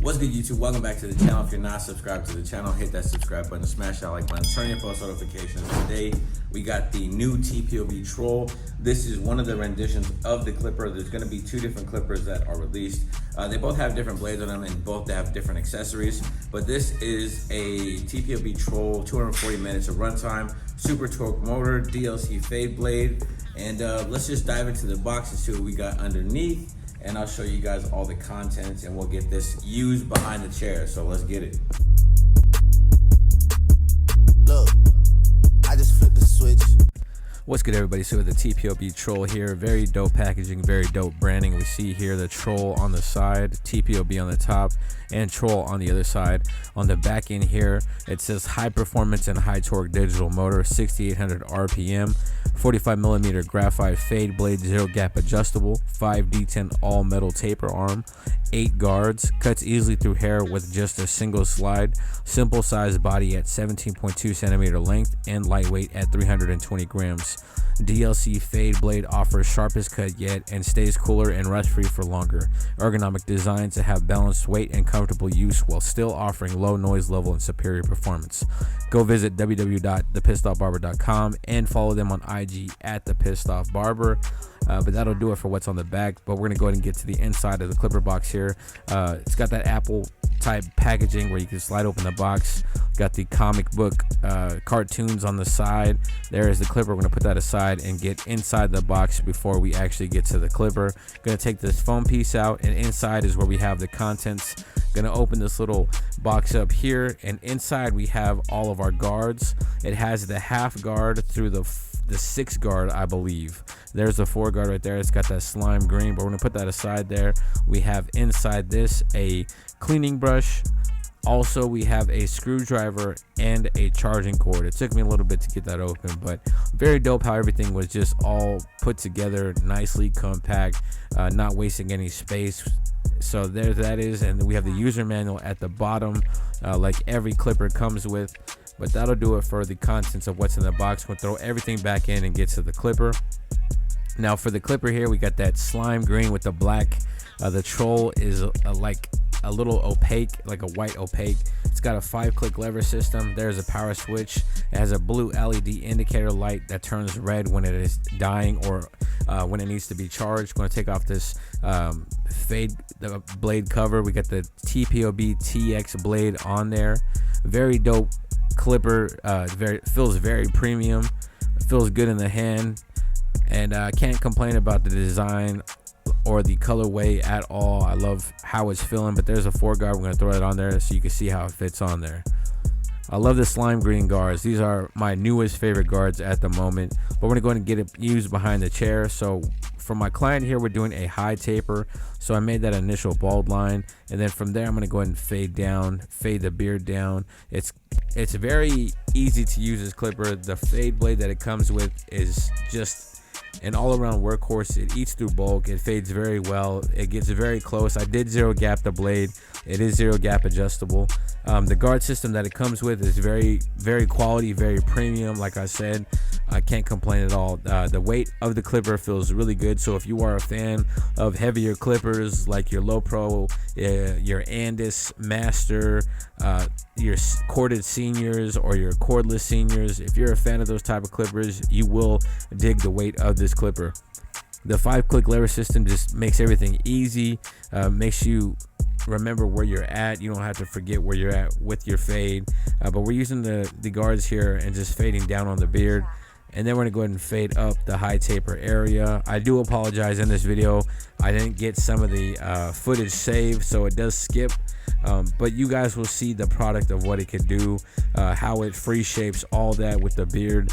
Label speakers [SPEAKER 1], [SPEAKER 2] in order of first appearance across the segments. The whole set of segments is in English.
[SPEAKER 1] What's good, YouTube? Welcome back to the channel. If you're not subscribed to the channel, hit that subscribe button, smash that like button, turn your post notifications. Today we got the new Tpob Troll. This is one of the renditions of the clipper. There's going to be two different clippers that are released. They both have different blades on them and both have different accessories, but this is a Tpob Troll, 240 minutes of runtime, super torque motor, DLC fade blade, and let's just dive into the box and see what we got underneath, and I'll show you guys all the contents and we'll get this used behind the chair. So let's get it.
[SPEAKER 2] Look, I just flipped the switch.
[SPEAKER 3] What's good, everybody? So with the Tpob Troll here, very dope packaging, very dope branding. We see here the Troll on the side, Tpob on the top, and Troll on the other side. On the back end here, it says high performance and high torque digital motor, 6800 RPM, 45mm graphite fade blade, zero gap adjustable, 5D10 all metal taper arm, 8 guards, cuts easily through hair with just a single slide, simple size body at 17.2 centimeter length, and lightweight at 320 grams. DLC fade blade offers sharpest cut yet and stays cooler and rust free for longer. Ergonomic design to have balanced weight and comfortable use while still offering low noise level and superior performance. Go visit www.thepissedoffbarber.com and follow them on IG at thepissedoffbarber. But that'll do it for what's on the back. But we're gonna go ahead and get to the inside of the clipper box here. It's got that Apple type packaging where you can slide open the box. Got the comic book cartoons on the side. There is the clipper. We're gonna put that aside and get inside the box before we actually get to the clipper. Gonna take this foam piece out, and inside is where we have the contents. Gonna open this little box up here, and inside we have all of our guards. It has the half guard through the 6 guard, I believe. There's the 4 guard right there. It's got that slime green, but we're gonna put that aside there. We have inside this a cleaning brush. Also, we have a screwdriver and a charging cord. It took me a little bit to get that open, but very dope how everything was just all put together nicely, compact, not wasting any space. So there that is, and then we have the user manual at the bottom, like every clipper comes with. But that'll do it for the contents of what's in the box. We'll throw everything back in and get to the clipper. Now for the clipper here, we got that slime green with the black. The Troll is like a little opaque, like a white opaque. It's got a 5-click lever system. There's a power switch. It has a blue LED indicator light that turns red when it is dying or when it needs to be charged. Going to take off this fade the blade cover. We got the Tpob TX blade on there. Very dope clipper. Feels very premium. Feels good in the hand, and I can't complain about the design or the colorway at all. I love how it's feeling. But there's a 4 guard. We're gonna throw it on there so you can see how it fits on there. I love the slime green guards. These are my newest favorite guards at the moment, but we're gonna go ahead and get it used behind the chair. So for my client here, we're doing a high taper, so I made that initial bald line, and then from there I'm gonna go ahead and fade the beard down. It's very easy to use this clipper. The fade blade that it comes with is just an all-around workhorse. It eats through bulk. It fades very well. It gets very close. I did zero gap the blade. It is zero gap adjustable. The guard system that it comes with is very quality, very premium. Like I said, I can't complain at all. The weight of the clipper feels really good. So if you are a fan of heavier clippers like your low pro, your Andis Master, your corded seniors, or your cordless seniors, if you're a fan of those type of clippers, you will dig the weight of this clipper. The 5-click lever system just makes everything easy, makes you remember where you're at. You don't have to forget where you're at with your fade. But we're using the guards here and just fading down on the beard, and then we're gonna go ahead and fade up the high taper area. I do apologize, in this video I didn't get some of the footage saved, so it does skip, but you guys will see the product of what it can do, how it free shapes all that with the beard.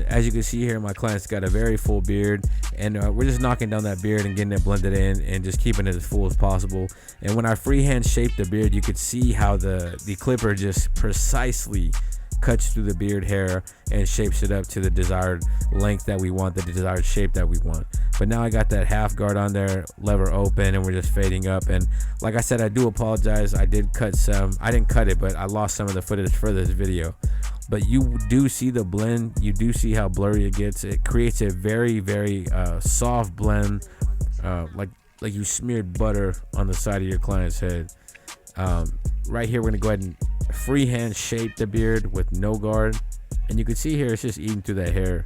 [SPEAKER 3] As you can see here, my client's got a very full beard, and we're just knocking down that beard and getting it blended in and just keeping it as full as possible. And when I freehand shape the beard, you could see how the clipper just precisely cuts through the beard hair and shapes it up to the desired length that we want, the desired shape that we want. But now I got that half guard on there, lever open, and we're just fading up. And like I said, I do apologize. I didn't cut it, but I lost some of the footage for this video. But you do see the blend. You do see how blurry it gets. It creates a very soft blend, like you smeared butter on the side of your client's head. Right here, we're gonna go ahead and freehand shape the beard with no guard, and you can see here it's just eating through that hair.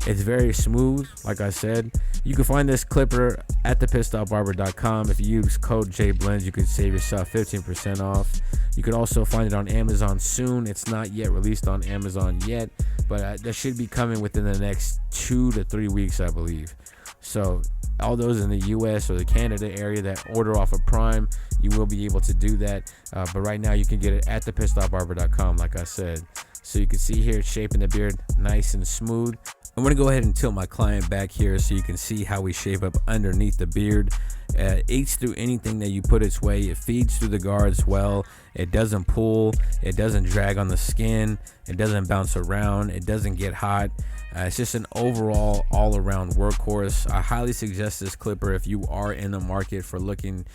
[SPEAKER 3] It's very smooth. Like I said, you can find this clipper at thepissedoffbarber.com. If you use code Jayblends, you can save yourself 15% off. You can also find it on Amazon soon. It's not yet released on Amazon yet, but that should be coming within the next 2 to 3 weeks, I believe. So all those in the US or the Canada area that order off of Prime, you will be able to do that. But right now you can get it at thepissedoffbarber.com, like I said. So you can see here it's shaping the beard nice and smooth. I'm gonna go ahead and tilt my client back here so you can see how we shave up underneath the beard. It eats through anything that you put its way. It feeds through the guards well. It doesn't pull. It doesn't drag on the skin. It doesn't bounce around. It doesn't get hot. It's just an overall all-around workhorse. I highly suggest this clipper if you are in the market for looking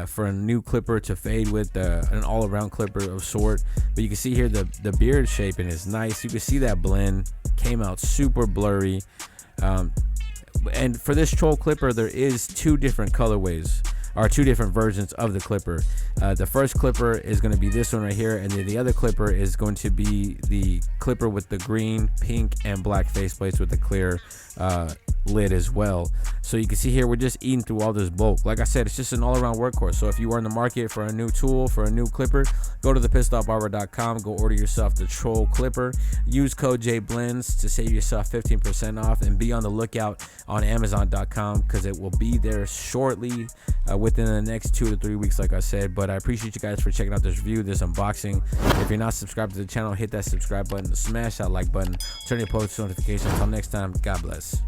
[SPEAKER 3] for a new clipper to fade with, an all-around clipper of sort. But you can see here the beard shaping is nice. You can see that blend came out super blurry. And for this troll clipper, there is 2 different colorways, or 2 different versions of the clipper. The first clipper is going to be this one right here, and then the other clipper is going to be the clipper with the green, pink, and black faceplates with the clear lid as well. So you can see here we're just eating through all this bulk. Like I said, it's just an all-around workhorse. So if you are in the market for a new tool, for a new clipper, go to thepissedoffbarber.com, go order yourself the troll clipper, use code Jayblends to save yourself 15% off, and be on the lookout on Amazon.com because it will be there shortly, within the next 2 to 3 weeks, like I said. But I appreciate you guys for checking out this review, this unboxing. If you're not subscribed to the channel, hit that subscribe button, smash that like button, turn your post notifications. Until next time, God bless.